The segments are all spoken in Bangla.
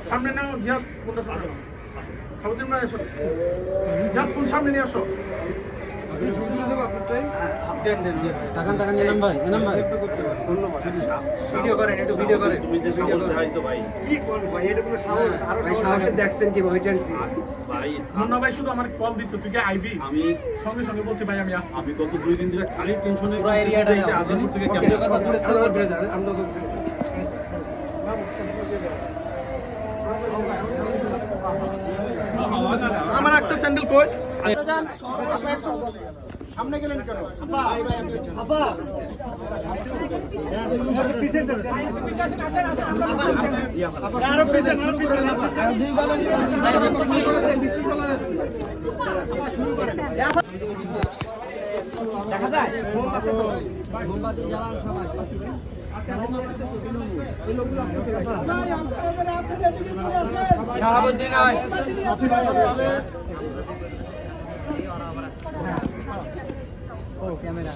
সামনে নাও জিহাদ কোনটা সামনে সামনে না এসো জিহাদ কোন সামনে নিয়ে আসো টাকান টাকান এনাম ভাই ভিডিও করেন একটু ভিডিও করেন তুমি যে ভিডিও দেখাইছো ভাই কি কোন ভাই এটা কোনো সাহস আরো সাহসে দেখছেন কি ওয়েট এন্ড সি ভাই মুন্না ভাই শুধু আমার কল দিছে তুই কি আইবি আমি সঙ্গে সঙ্গে বলছি ভাই আমি আসছি আমি গত 2 দিন ধরে খালি টেনশনে পুরো এরিয়াটা আজমপুর থেকে ক্যামেরা করবা দূরে আমার একটা স্যান্ডেল কই সামনে গেলেন কেন আপা আরো পিছে দেখা যায় মোমবাতি জ্বালান সবাই শাহাবুদ্দিন আয় ও ক্যামেরা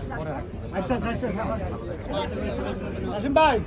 আচ্ছা আচ্ছা আসিম ভাই